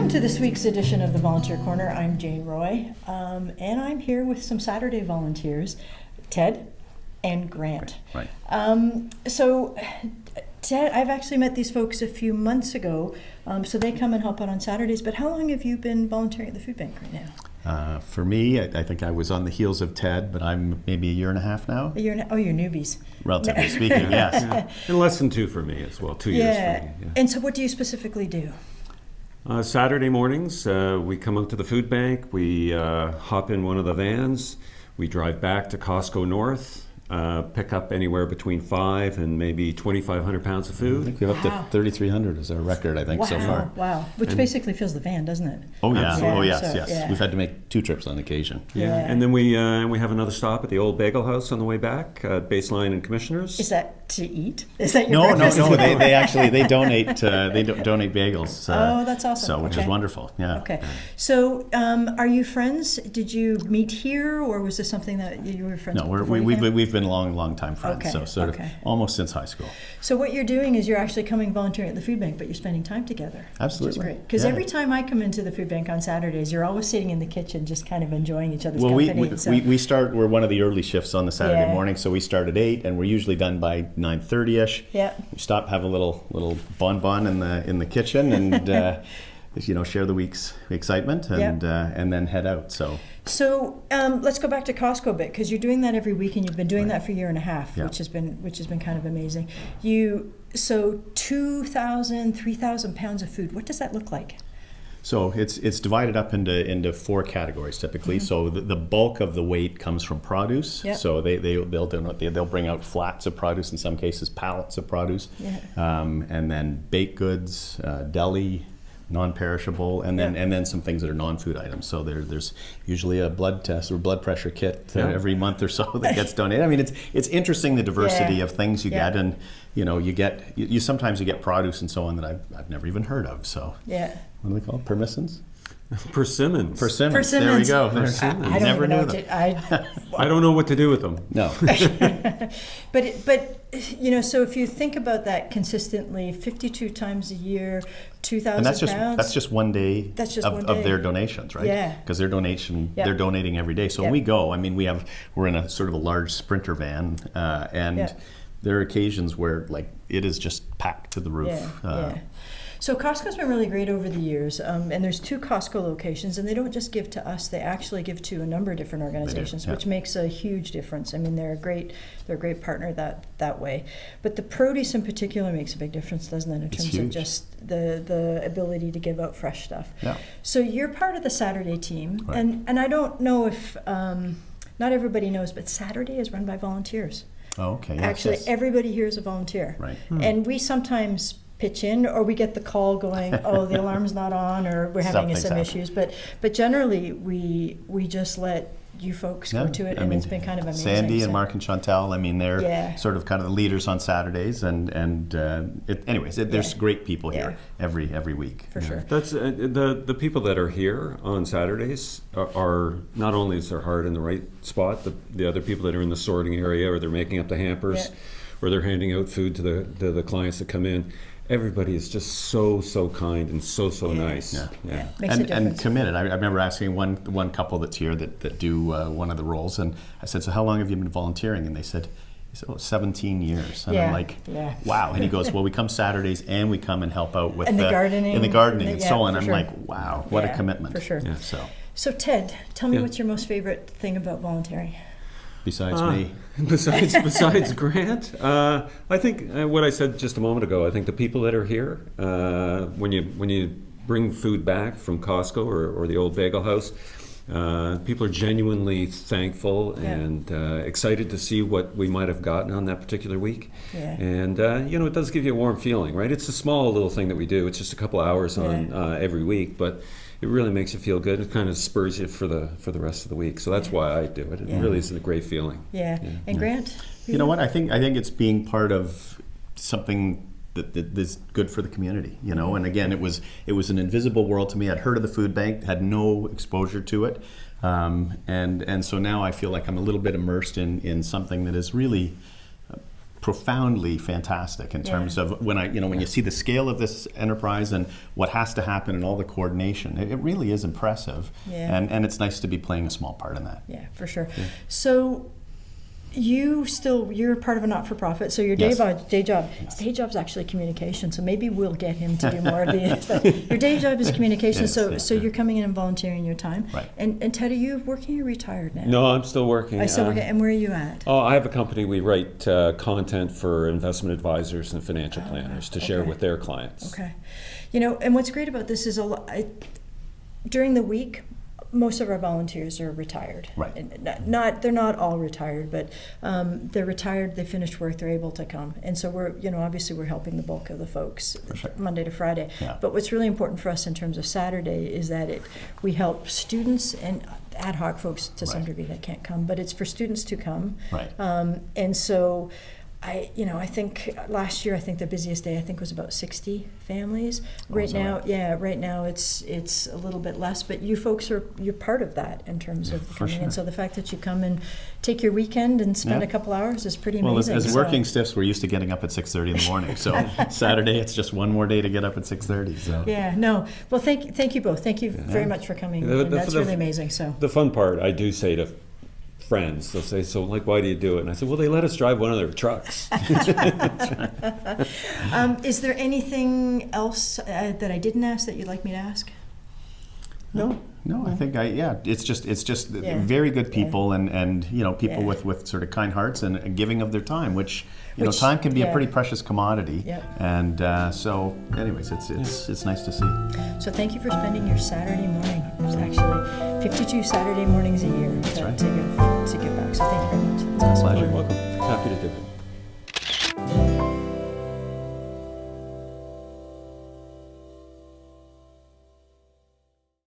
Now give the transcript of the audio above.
to this week's edition of the Volunteer Corner. I'm Jane Roy, and I'm here with some Saturday volunteers, Ted and Grant. Right. So, Ted, I've actually met these folks a few months ago, so they come and help out on Saturdays. But how long have you been volunteering at the food bank right now? For me, I think I was on the heels of Ted, but I'm maybe a year and a half now. A year and a, oh, you're newbies. Relatively speaking, yes. Yeah. And less than 2 for me as well, 2 years for me. Yeah. And so what do you specifically do? Saturday mornings, we come out to the food bank, we hop in one of the vans, we drive back to Costco North, pick up anywhere between 5 and maybe 2,500 pounds of I food. think we're up to 3,300 is our record, I think, so far. Wow, which basically fills the van, doesn't it? Oh, yeah. Absolutely. Oh, yes, So, yes. yeah. We've had to make 2 trips on occasion. Yeah, and then we have another stop at the Old Bagel House on the way back, Baseline and Commissioners. Is that to eat? Is that your No, breakfast? they actually donate donate bagels. Oh, that's awesome. So, which is Okay. wonderful. Yeah. Okay. So, are you friends? Did you meet here, or was this something that you were friends? No, before you came? we've been long time friends. Okay, So sort okay. of almost since high school. So what you're doing is you're actually coming volunteering at the food bank, but you're spending time together. Absolutely. Which is great. Because Yeah. every time I come into the food bank on Saturdays, you're always sitting in the kitchen, just kind of enjoying each other's Well, company. we start. We're one of the early shifts on the Saturday Yeah. morning, so we start at 8, and we're usually done by 9:30ish. Yeah. We stop, have a little bonbon in the kitchen, and share the week's excitement, and then head out. So let's go back to Costco a bit, because you're doing that every week, and you've been doing that for a year and a half, Yeah. which has been kind of amazing. So 2,000, 3,000 pounds of food. What does that look like? So it's divided up into 4 categories typically. Mm-hmm. So the bulk of the weight comes from produce. Yep. So they'll bring out flats of produce, in some cases pallets of produce, Yeah. and then baked goods, deli, non-perishable, and then some things that are non-food items. So there's usually a blood test or blood pressure kit every month or so that gets donated. I mean, it's interesting, the diversity of things you get, and you sometimes get produce and so on that I've never even heard of. So Yeah. what do they call it? Persimmons? Persimmons. Persimmons. There we go. Persimmons. I don't Never even know knew what that. I don't know what to do with them. No. But so if you think about that consistently, 52 times a year, 2,000 And pounds. that's just one day That's just of, one of day. their donations, right? Yeah. Because they're donating every day. So Yep. when we go, I mean, we're in a sort of a large Sprinter van, and Yeah. there are occasions where it is just packed to the roof. Yeah. So Costco's been really great over the years, and there's 2 Costco locations, and they don't just give to us; they actually give to a number of different organizations, yeah. which makes a huge difference. I mean, they're a great partner that way. But the produce in particular makes a big difference, doesn't it? In terms of huge. just the ability to give out fresh stuff. Yeah. So you're part of the Saturday team, Right. and I don't know if not everybody knows, but Saturday is run by volunteers. Oh, okay. Yes, Actually, yes. everybody here is a volunteer. Right. And we sometimes pitch in, or we get the call going, oh, the alarm's not on, or we're having Something's some happening. issues. But generally, we just let you folks go to it, and it's been kind of amazing. Sandy so. and Mark and Chantel, I mean, they're Yeah. sort of kind of the leaders on Saturdays, there's great people here every week. For sure. That's the people that are here on Saturdays are not only is their heart in the right spot, the other people that are in the sorting area, or they're making up the hampers, or they're handing out food to the clients that come in. Everybody is just so kind and so nice. Yeah. Makes a And difference. committed. I remember asking one couple that's here that do one of the roles, and I said, so how long have you been volunteering? And they said, 17 years. And I'm like, wow. And he goes, well, we come Saturdays and we come and help out with And the gardening. and so on. for I'm sure. like, wow, what a commitment. For sure. Yeah. So Ted, tell me Yeah. what's your most favorite thing about volunteering? Besides me. Besides Grant, I think what I said just a moment ago. I think the people that are here, when you bring food back from Costco or the Old Bagel House, people are genuinely thankful and excited to see what we might have gotten on that particular week. Yeah. And it does give you a warm feeling, right? It's a small little thing that we do. It's just a couple hours on every week, but it really makes you feel good. It kind of spurs you for the rest of the week. So that's why I do it. It really is a great feeling. Yeah. And Grant? You know what? I think it's being part of something that is good for the community. And again, it was an invisible world to me. I'd heard of the food bank, had no exposure to it, and so now I feel like I'm a little bit immersed in something that is really profoundly fantastic in terms of when you see the scale of this enterprise and what has to happen and all the coordination. It really is impressive, and it's nice to be playing a small part in that. Yeah, for sure. So you're part of a not-for-profit, so your day job's actually communication, so maybe we'll get him to do more of the your day job is communication, so you're coming in and volunteering your time. Right. And Ted, are you working or retired now? No, I'm still working. And where are you at? Oh, I have a company. We write content for investment advisors and financial planners to share with their clients. Okay. And what's great about this is during the week, most of our volunteers are retired. Right. And they're not all retired, but they're retired. They finished work. They're able to come, and so we're obviously we're helping the bulk of the folks Monday to Friday. Yeah. But what's really important for us in terms of Saturday is that we help students and ad hoc folks to some degree that can't come, but it's for students to come. Right. And so. I think last year, the busiest day was about 60 families. Right now it's a little bit less, but you folks you're part of that in terms of coming. Sure. And so the fact that you come and take your weekend and spend a couple hours is pretty amazing. Well, as working stiffs, we're used to getting up at 6:30 in the morning. So Saturday, it's just one more day to get up at 6:30. So. Yeah, no. Well, thank you both. Thank you very much for coming. And that's really amazing. So the fun part, I do say to friends, they'll say, so why do you do it? And I said, well, they let us drive one of their trucks. Is there anything else that I didn't ask that you'd like me to ask? No, I think it's just very good people and people with sort of kind hearts and giving of their time, which time can be a pretty precious commodity. Yep. And so anyways, it's nice to see. So thank you for spending your Saturday morning. There's actually 52 Saturday mornings a year to give back. So thank you very much. It's awesome. You're welcome. Happy to do it.